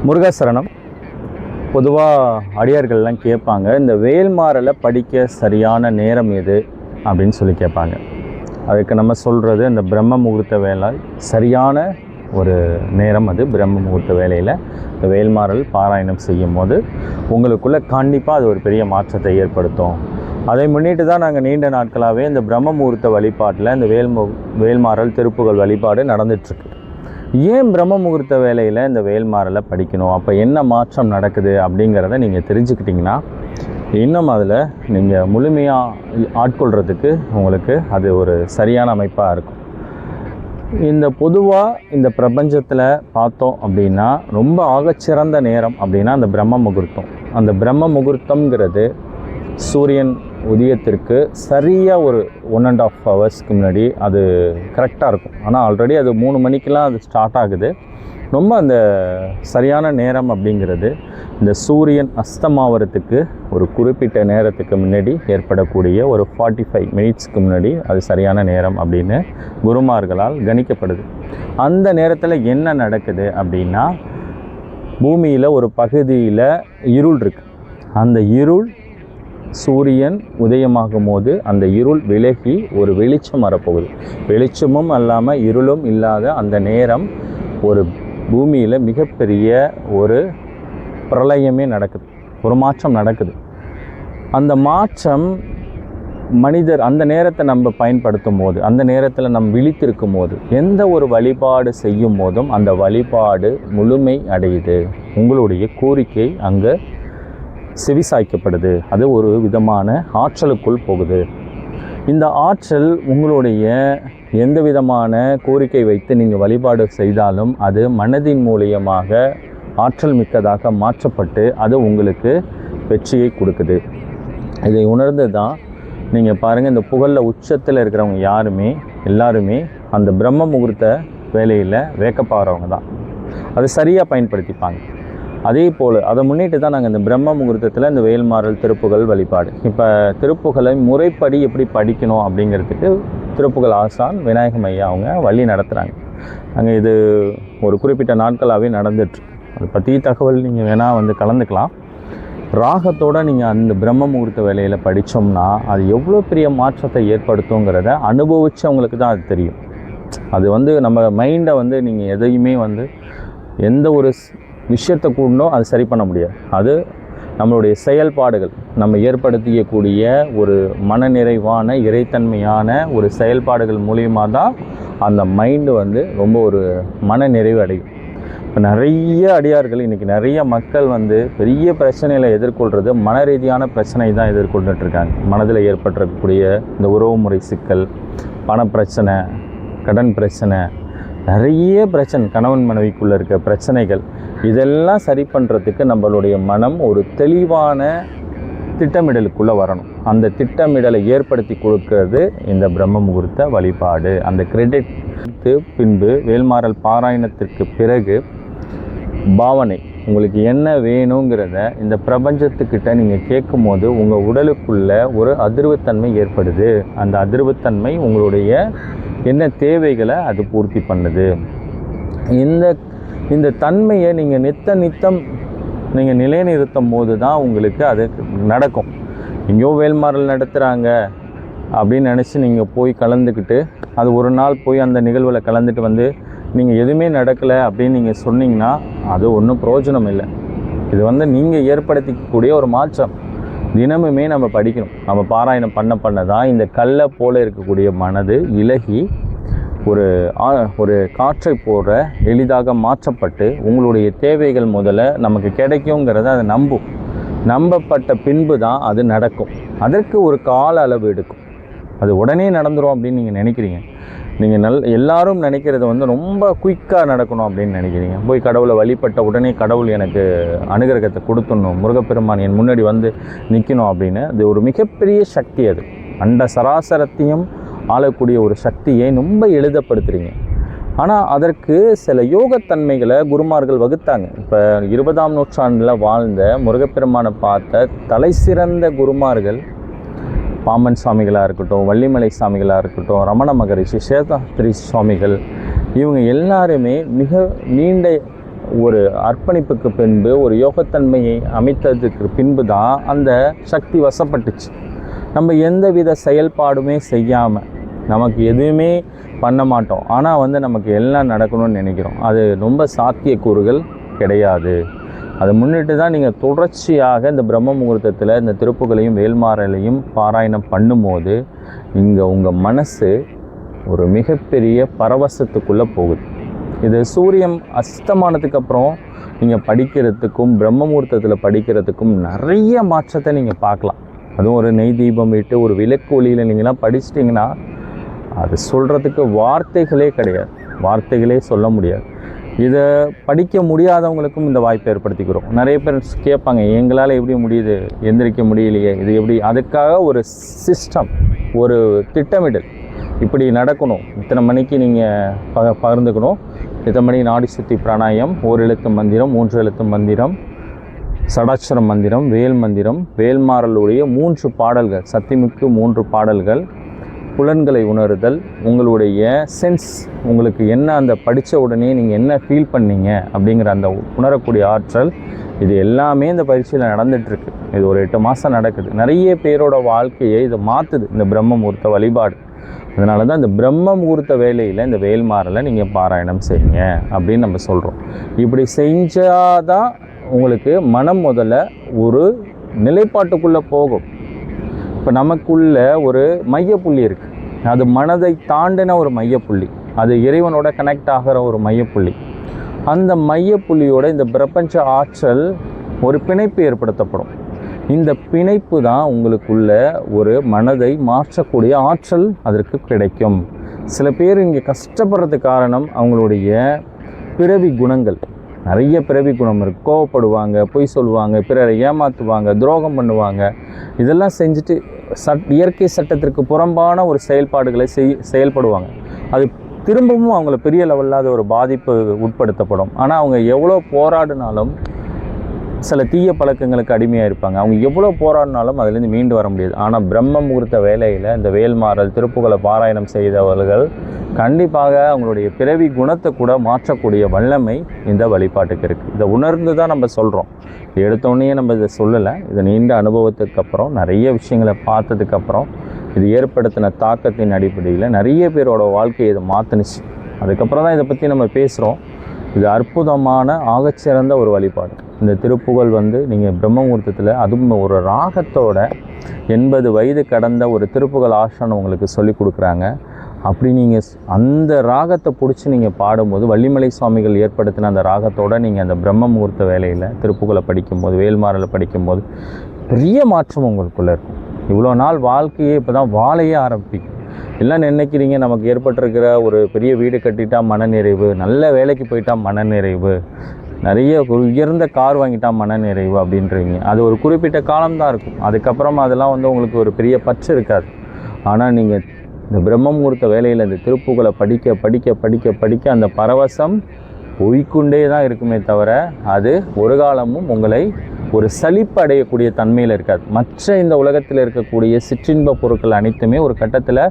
முருகசரணம். பொதுவாக அடியார்கள்லாம் கேட்பாங்க, இந்த வேல்மாறலை படிக்க சரியான நேரம் எது அப்படின்னு சொல்லி கேட்பாங்க. அதுக்கு நம்ம சொல்கிறது, இந்த பிரம்ம முகூர்த்த வேலை சரியான ஒரு நேரம். அது பிரம்ம முகூர்த்த வேலையில் இந்த வேல்மாறல் பாராயணம் செய்யும் போது உங்களுக்குள்ளே கண்டிப்பாக அது ஒரு பெரிய மாற்றத்தை ஏற்படுத்தும். அதை முன்னிட்டு தான் நாங்கள் நீண்ட நாட்களாகவே இந்த பிரம்ம முகூர்த்த வழிபாட்டில் இந்த வேல்மாறல் திருப்புகள் வழிபாடு நடந்துகிட்ருக்கு. ஏன் பிரம்ம முகூர்த்த வேலையில் இந்த வேல்மாறலை படிக்கணும், அப்போ என்ன மாற்றம் நடக்குது அப்படிங்கிறத நீங்கள் தெரிஞ்சுக்கிட்டிங்கன்னா இன்னும் அதில் நீங்கள் முழுமையாக ஆட்கொள்கிறதுக்கு உங்களுக்கு அது ஒரு சரியான அமைப்பாக இருக்கும். இந்த பொதுவாக இந்த பிரபஞ்சத்தில் பார்த்தோம் அப்படின்னா ரொம்ப ஆகச்சிறந்த நேரம் அப்படின்னா அந்த பிரம்ம முகூர்த்தம். அந்த பிரம்ம முகூர்த்தங்கிறது சூரியன் உதயத்திற்கு சரியாக ஒரு 1.5 ஹவர்ஸ்க்கு முன்னாடி அது கரெக்டாக இருக்கும். ஆனால் ஆல்ரெடி அது 3 மணிக்கெலாம் அது ஸ்டார்ட் ஆகுது. ரொம்ப அந்த சரியான நேரம் அப்படிங்கிறது இந்த சூரியன் அஸ்தமாவறதுக்கு ஒரு குறிப்பிட்ட நேரத்துக்கு முன்னாடி ஏற்படக்கூடிய ஒரு 45 மினிட்ஸ்க்கு முன்னாடி அது சரியான நேரம் அப்படின்னு குருமார்களால் கணிக்கப்படுது. அந்த நேரத்தில் என்ன நடக்குது அப்படின்னா, பூமியில் ஒரு பகுதியில் இருள் இருக்குது. அந்த இருள் சூரியன் உதயமாகும் போது அந்த இருள் விலகி ஒரு வெளிச்சம் வரப்போகுது. வெளிச்சமும் இல்லாமல் இருளும் இல்லாத அந்த நேரம் ஒரு பூமியில் மிகப்பெரிய ஒரு பிரளயமே நடக்குது, ஒரு மாற்றம் நடக்குது. அந்த மாற்றம் மனிதர் அந்த நேரத்தை நம்ம பயன்படுத்தும் போது, அந்த நேரத்தில் நம்ம விழித்திருக்கும் போது, எந்த ஒரு வழிபாடு செய்யும் போதும் அந்த வழிபாடு முழுமை அடையுது. உங்களுடைய கோரிக்கை அங்கே செவிசாய்க்கப்படுது. அது ஒரு விதமான ஆற்றலுக்குள் போகுது. இந்த ஆற்றல் உங்களுடைய எந்த விதமான கோரிக்கை வைத்து நீங்கள் வழிபாடு செய்தாலும் அது மனதின் மூலியமாக ஆற்றல் மிக்கதாக மாற்றப்பட்டு அது உங்களுக்கு வெற்றியை கொடுக்குது. இதை உணர்ந்து தான் நீங்கள் பாருங்கள், இந்த புகழில் உச்சத்தில் இருக்கிறவங்க எல்லாருமே அந்த பிரம்ம முகூர்த்த வேலையில் வேக்கப்பாகிறவங்க தான். அதை சரியாக பயன்படுத்திப்பாங்க. அதே போல் அதை முன்னிட்டு தான் நாங்கள் இந்த பிரம்ம முகூர்த்தத்தில் இந்த வேல்மாறல் திருப்புகள் வழிபாடு, இப்போ திருப்புகளை முறைப்படி எப்படி படிக்கணும் அப்படிங்கிறதுக்கு திருப்புகள் ஆசான் விநாயகம் ஐயா அவங்க வழி நடத்துகிறாங்க. நாங்கள் இது ஒரு குறிப்பிட்ட நாட்களாகவே நடந்துட்டுருக்கு. அதை பற்றி தகவல் நீங்கள் வேணால் கலந்துக்கலாம். ராகத்தோடு நீங்கள் அந்த பிரம்ம முகூர்த்த வேலையில் படித்தோம்னா அது எவ்வளோ பெரிய மாற்றத்தை ஏற்படுத்துங்கிறத அனுபவித்தவங்களுக்கு தான் அது தெரியும். அது நம்ம மைண்டை நீங்கள் எதையுமே எந்த ஒரு விஷயத்தை கூடணும் அது சரி பண்ண முடியாது. அது நம்மளுடைய செயல்பாடுகள், நம்ம ஏற்படுத்தியக்கூடிய ஒரு மனநிறைவான இறைத்தன்மையான ஒரு செயல்பாடுகள் மூலியமாக தான் அந்த மைண்டு ரொம்ப ஒரு மன நிறைவு அடையும். இப்போ நிறைய அடியார்கள், இன்றைக்கி நிறைய மக்கள் பெரிய பிரச்சனைகளை எதிர்கொள்கிறது மன ரீதியான பிரச்சனை தான் எதிர்கொண்டுட்ருக்காங்க. மனதில் ஏற்பட்டிருக்கக்கூடிய இந்த உறவுமுறை சிக்கல், பணப்பிரச்சனை, கடன் பிரச்சனை, நிறைய பிரச்சனை, கணவன் மனைவிக்குள்ளே இருக்க பிரச்சனைகள், இதெல்லாம் சரி பண்ணுறதுக்கு நம்மளுடைய மனம் ஒரு தெளிவான திட்டமிடலுக்குள்ளே வரணும். அந்த திட்டமிடலை ஏற்படுத்தி கொடுக்கறது இந்த பிரம்ம முகூர்த்த வழிபாடு. அந்த கிரெடிட் பின்பு வேல்மாறல் பாராயணத்திற்கு பிறகு பாவனை, உங்களுக்கு என்ன வேணுங்கிறத இந்த பிரபஞ்சத்துக்கிட்ட நீங்கள் கேட்கும் போது உங்கள் உடலுக்குள்ள ஒரு அதிர்வுத்தன்மை ஏற்படுது. அந்த அதிர்வுத்தன்மை உங்களுடைய என்ன தேவைகளை அது பூர்த்தி பண்ணுது. இந்த தன்மையை நீங்கள் நித்தம் நீங்கள் நிலைநிறுத்தும் போது தான் உங்களுக்கு அது நடக்கும். எங்கேயோ வேல்மாறல் நடத்துகிறாங்க அப்படின்னு நினச்சி நீங்கள் போய் கலந்துக்கிட்டு அது ஒரு நாள் போய் அந்த நிகழ்வில் கலந்துட்டு நீங்கள் எதுவுமே நடக்கலை அப்படின்னு நீங்கள் சொன்னீங்கன்னா அது ஒன்றும் பிரயோஜனம் இல்லை. இது நீங்கள் ஏற்படுத்திக்கக்கூடிய ஒரு மாற்றம். தினமுமே நம்ம படிக்கணும். நம்ம பாராயணம் பண்ண தான் இந்த கல்லை போல் இருக்கக்கூடிய மனது இலகி ஒரு காற்றை போல எளிதாக மாற்றப்பட்டு உங்களுடைய தேவைகள் முதல்ல நமக்கு கிடைக்குங்கிறத அது நம்பப்பட்ட பின்பு தான் அது நடக்கும். அதற்கு ஒரு கால அளவு எடுக்கும். அது உடனே நடந்துடும் அப்படின்னு நீங்கள் நினைக்கிறீங்க. நீங்கள் எல்லாரும் நினைக்கிறது ரொம்ப குயிக்காக நடக்கணும் அப்படின்னு நினைக்கிறீங்க. போய் கடவுளை வழிபட்ட உடனே கடவுள் எனக்கு அனுகிரகத்தை கொடுத்துடணும், முருகப்பெருமான் என் முன்னாடி நிற்கணும் அப்படின்னு. அது ஒரு மிகப்பெரிய சக்தி. அது அண்ட சராசரத்தையும் ஆளக்கூடிய ஒரு சக்தியை ரொம்ப எளிதப்படுத்துகிறீங்க. ஆனால் அதற்கு சில யோகத்தன்மைகளை குருமார்கள் வகுத்தாங்க. இப்போ 20ஆம் நூற்றாண்டில் வாழ்ந்த முருகப்பெருமானை பார்த்த தலை சிறந்த குருமார்கள் பாம்பன் சுவாமிகளாக இருக்கட்டும், வள்ளிமலை சுவாமிகளாக இருக்கட்டும், ரமண மகரிஷி, சேதாத்ரி சுவாமிகள், இவங்க எல்லாருமே மிக நீண்ட ஒரு அர்ப்பணிப்புக்கு பின்பு ஒரு யோகத்தன்மையை அமைத்ததுக்கு பின்பு தான் அந்த சக்தி வசப்பட்டுச்சு. நம்ம எந்தவித செயல்பாடுமே செய்யாமல் நமக்கு எதுவுமே பண்ண மாட்டோம், ஆனால் நமக்கு எல்லாம் நடக்கணும்னு நினைக்கிறோம். அது ரொம்ப சாத்தியக்கூறுகள் கிடையாது. அதை முன்னிட்டு தான் நீங்கள் தொடர்ச்சியாக இந்த பிரம்ம முகூர்த்தத்தில் இந்த திருப்புகளையும் வேல்மாறலையும் பாராயணம் பண்ணும்போது இங்கே உங்கள் மனசு ஒரு மிகப்பெரிய பரவசத்துக்குள்ளே போகுது. இது சூரியன் அஸ்தமானத்துக்கு அப்புறம் நீங்கள் படிக்கிறதுக்கும் பிரம்ம முகூர்த்தத்தில் படிக்கிறதுக்கும் நிறைய மாற்றத்தை நீங்கள் பார்க்கலாம். அதுவும் ஒரு நெய் தீபம் விட்டு ஒரு விளக்கு ஒளியில் நீங்களாம் படிச்சிட்டிங்கன்னா அது சொல்கிறதுக்கு வார்த்தைகளே கிடையாது, வார்த்தைகளே சொல்ல முடியாது. இதை படிக்க முடியாதவங்களுக்கும் இந்த வாய்ப்பை ஏற்படுத்திக்கிறோம். நிறைய பேர் கேட்பாங்க, எங்களால் எப்படி முடியுது, எந்திரிக்க முடியலையே, இது எப்படி? அதுக்காக ஒரு சிஸ்டம், ஒரு திட்டமிடல், இப்படி நடக்கணும், இத்தனை மணிக்கு நீங்கள் பகிர்ந்துக்கணும், இத்தனை மணி நாடி சுத்தி பிராணாயம், 1 எழுத்து மந்திரம், 3 எழுத்து மந்திரம், சடாட்சர மந்திரம், வேல் மந்திரம், வேல்மாறலுடைய 3 பாடல்கள், சத்திமிக்கு 3 பாடல்கள், புலன்களை உணருதல், உங்களுடைய சென்ஸ், உங்களுக்கு என்ன அந்த படித்த உடனே நீங்கள் என்ன ஃபீல் பண்ணீங்க அப்படிங்கிற அந்த உணரக்கூடிய ஆற்றல், இது எல்லாமே இந்த பயிற்சியில் நடந்துகிட்ருக்கு. இது ஒரு 8 மாதம் நடக்குது. நிறைய பேரோட வாழ்க்கையை இதை மாற்றுது இந்த பிரம்ம முகூர்த்த வழிபாடு. அதனால தான் இந்த பிரம்ம முகூர்த்த வேலையில் இந்த வேல்மாறலை நீங்கள் பாராயணம் செய்யுங்க அப்படின்னு நம்ம சொல்கிறோம். இப்படி செஞ்சாதான் உங்களுக்கு மனம் முதல்ல ஒரு நிலைப்பாட்டுக்குள்ளே போகும். இப்போ நமக்குள்ள ஒரு மையப்புள்ளி இருக்குது, அது மனதை தாண்டின ஒரு மையப்புள்ளி, அது இறைவனோட கனெக்ட் ஆகிற ஒரு மையப்புள்ளி. அந்த மையப்புள்ளியோட இந்த பிரபஞ்ச ஆற்றல் ஒரு பிணைப்பு ஏற்படுத்தப்படும். இந்த பிணைப்பு தான் உங்களுக்குள்ள ஒரு மனதை மாற்றக்கூடிய ஆற்றல் அதற்கு கிடைக்கும். சில பேர் இங்கே கஷ்டப்படுறதுக்கு காரணம் அவங்களுடைய பிறவி குணங்கள். நிறைய பிறவி குணம் இருக்குது. கோவப்படுவாங்க, பொய் சொல்லுவாங்க, பிறரை ஏமாற்றுவாங்க, துரோகம் பண்ணுவாங்க. இதெல்லாம் செஞ்சுட்டு இயற்கை சட்டத்திற்கு புறம்பான ஒரு செயல்பாடுகளை செயல்படுவாங்க. அது திரும்பவும் அவங்கள பெரிய லெவலில் அது ஒரு பாதிப்பு உட்படுத்தப்படும். ஆனால் அவங்க எவ்வளோ போராடினாலும் சில தீய பழக்கங்களுக்கு அடிமையாக இருப்பாங்க. அவங்க எவ்வளோ போராடினாலும் அதுலேருந்து மீண்டு வர முடியாது. ஆனால் பிரம்ம முகூர்த்த வேலையில் இந்த வேல்மாறல் திருப்புகளை பாராயணம் செய்தவர்கள் கண்டிப்பாக அவங்களுடைய பிறவி குணத்தை கூட மாற்றக்கூடிய வல்லமை இந்த வழிபாட்டுக்கு இருக்குது. இதை உணர்ந்து தான் நம்ம சொல்கிறோம். எடுத்தோடனே நம்ம இதை சொல்லலை. இதை நீண்ட அனுபவத்துக்கு அப்புறம், நிறைய விஷயங்களை பார்த்ததுக்கப்புறம், இது ஏற்படுத்தின தாக்கத்தின் அடிப்படையில் நிறைய பேரோட வாழ்க்கையை இதை மாற்றினுச்சு. அதுக்கப்புறம் தான் இதை பற்றி நம்ம பேசுகிறோம். இது அற்புதமான ஆகச்சிறந்த ஒரு வழிபாடு. இந்த திருப்புகழ் நீங்கள் பிரம்ம முகூர்த்தத்தில், அதுவும் ஒரு ராகத்தோட 80 வயது கடந்த ஒரு திருப்புகழ் ஆசானம் உங்களுக்கு சொல்லி கொடுக்குறாங்க. அப்படி நீங்கள் அந்த ராகத்தை பிடிச்சி நீங்கள் பாடும்போது, வள்ளிமலை சுவாமிகள் ஏற்படுத்தின அந்த ராகத்தோடு நீங்கள் அந்த பிரம்ம முகூர்த்த வேலையில் திருப்புகழை படிக்கும்போது, வேல்மாறலை படிக்கும்போது பெரிய மாற்றம் உங்களுக்குள்ளே இருக்கும். இவ்வளோ நாள் வாழ்க்கையே இப்போ தான் வாழையே ஆரம்பிக்கும். எல்லாம் நினைக்கிறீங்க நமக்கு ஏற்பட்டிருக்கிற ஒரு பெரிய வீடு கட்டிட்டா மனநிறைவு, நல்ல வேலைக்கு போயிட்டா மனநிறைவு, நிறைய உயர்ந்த கார் வாங்கிட்டா மனநிறைவு அப்படின்றீங்க. அது ஒரு குறிப்பிட்ட காலம்தான் இருக்கும். அதுக்கப்புறம் அதெல்லாம் உங்களுக்கு ஒரு பெரிய பற்று இருக்காது. ஆனால் நீங்கள் இந்த பிரம்ம முகூர்த்த வேலையில் இந்த திருப்புகளை படிக்க படிக்க படிக்க படிக்க அந்த பரவசம் போய்கொண்டே தான் இருக்குமே தவிர அது ஒரு காலமும் உங்களை ஒரு சலிப்பு அடையக்கூடிய தன்மையில் இருக்காது. மற்ற இந்த உலகத்தில் இருக்கக்கூடிய சிற்றின்ப பொருட்கள் அனைத்துமே ஒரு கட்டத்தில்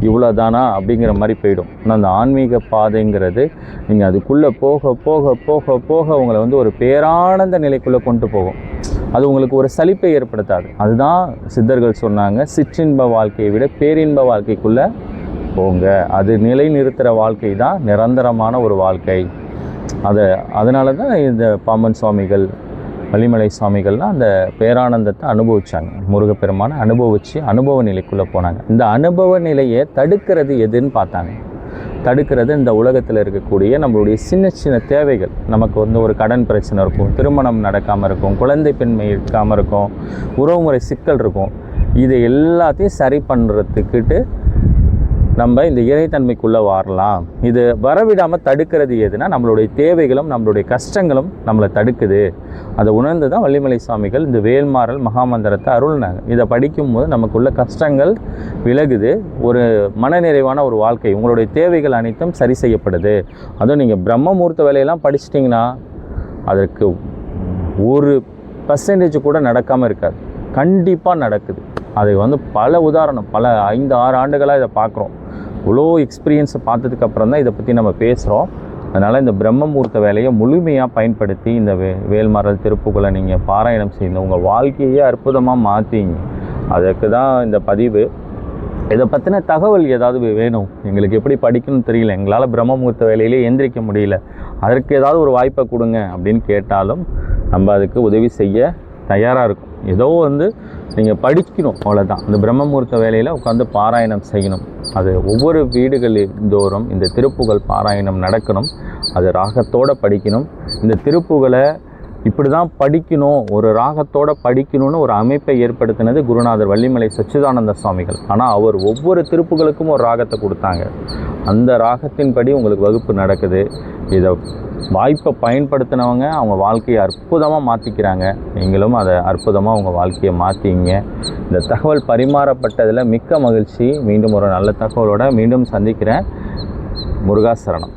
இவ்வளோதானா அப்படிங்கிற மாதிரி போயிடும். ஆனால் அந்த ஆன்மீக பாதைங்கிறது நீங்கள் அதுக்குள்ளே போக போக போக போக உங்களை ஒரு பேரானந்த நிலைக்குள்ளே கொண்டு போகும். அது உங்களுக்கு ஒரு சலிப்பை ஏற்படுத்தாது. அதுதான் சித்தர்கள் சொன்னாங்க, சிற்றின்ப வாழ்க்கையை விட பேரின்ப வாழ்க்கைக்குள்ளே போங்க. அது நிலை நிறுத்துகிற வாழ்க்கை தான் நிரந்தரமான ஒரு வாழ்க்கை. அதனால தான் இந்த பாம்பன் சுவாமிகள், வள்ளிமலை சுவாமிகள்லாம் அந்த பேரானந்தத்தை அனுபவிச்சாங்க. முருகப்பெருமானை அனுபவித்து அனுபவ நிலைக்குள்ளே போனாங்க. இந்த அனுபவ நிலையை தடுக்கிறது எதுன்னு பார்த்தாங்க. தடுக்கிறது இந்த உலகத்தில் இருக்கக்கூடிய நம்மளுடைய சின்ன சின்ன தேவைகள். நமக்கு ஒரு கடன் பிரச்சனை இருக்கும், திருமணம் நடக்காமல் இருக்கும், குழந்தை பெண்மை இருக்காமல் இருக்கும், உறவுமுறை சிக்கல் இருக்கும். இதை எல்லாத்தையும் சரி பண்ணுறதுக்கிட்டு நம்ம இந்த இறைத்தன்மைக்குள்ளே வரலாம். இது வரவிடாமல் தடுக்கிறது எதுனா நம்மளுடைய தேவைகளும் நம்மளுடைய கஷ்டங்களும் நம்மளை தடுக்குது. அதை உணர்ந்து தான் வள்ளிமலை சுவாமிகள் இந்த வேல்மாறல் மகாமந்திரத்தை அருள்னாங்க. இதை படிக்கும்போது நமக்குள்ள கஷ்டங்கள் விலகுது, ஒரு மனநிறைவான ஒரு வாழ்க்கை, உங்களுடைய தேவைகள் அனைத்தும் சரி செய்யப்படுது. அதுவும் நீங்கள் பிரம்ம முகூர்த்த வேலையெல்லாம் படிச்சிட்டிங்கன்னா அதற்கு 1% கூட நடக்காமல் இருக்காது. கண்டிப்பாக நடக்குது. அது பல உதாரணம், பல 5-6 ஆண்டுகளாக இதை பார்க்குறோம். இவ்வளோ எக்ஸ்பீரியன்ஸை பார்த்ததுக்கப்புறம் தான் இதை பற்றி நம்ம பேசுகிறோம். அதனால் இந்த பிரம்ம முகூர்த்த வேலையை முழுமையாக பயன்படுத்தி இந்த வேல்மாறல் திருப்புகளை நீங்கள் பாராயணம் செய்து உங்கள் வாழ்க்கையே அற்புதமாக மாற்றிங்க. அதுக்கு தான் இந்த பதிவு. இதை பற்றின தகவல் ஏதாவது வேணும், எங்களுக்கு எப்படி படிக்கணும்னு தெரியல, எங்களால் பிரம்ம முகூர்த்த வேலையிலே எந்திரிக்க முடியல, அதற்கு ஏதாவது ஒரு வாய்ப்பை கொடுங்க அப்படின்னு கேட்டாலும் நம்ம அதுக்கு உதவி செய்ய தயாராக இருக்கும். ஏதோ நீங்கள் படிக்கணும், அவ்வளோதான். இந்த பிரம்ம முகூர்த்த வேலையில் உட்காந்து பாராயணம் செய்யணும். அது ஒவ்வொரு வீடுகளில் தோறும் இந்த திருப்புகள் பாராயணம் நடக்கணும். அது ராகத்தோடு படிக்கணும். இந்த திருப்புகளை இப்படி தான் படிக்கணும், ஒரு ராகத்தோடு படிக்கணும்னு ஒரு அமைப்பை ஏற்படுத்தினது குருநாதர் வள்ளிமலை சச்சிதானந்த சுவாமிகள். ஆனால் அவர் ஒவ்வொரு திருப்புகளுக்கும் ஒரு ராகத்தை கொடுத்தாங்க. அந்த ராகத்தின்படி உங்களுக்கு வகுப்பு நடக்குது. இதை வாய்ப்பை பயன்படுத்தினவங்க அவங்க வாழ்க்கையை அற்புதமாக மாற்றிக்கிறாங்க. நீங்களும் அதை அற்புதமாக உங்கள் வாழ்க்கையை மாற்றிங்க. இந்த தகவல் பரிமாறப்பட்டதில் மிக்க மகிழ்ச்சி. மீண்டும் ஒரு நல்ல தகவலோடு மீண்டும் சந்திக்கிறேன். முருகாசரணம்.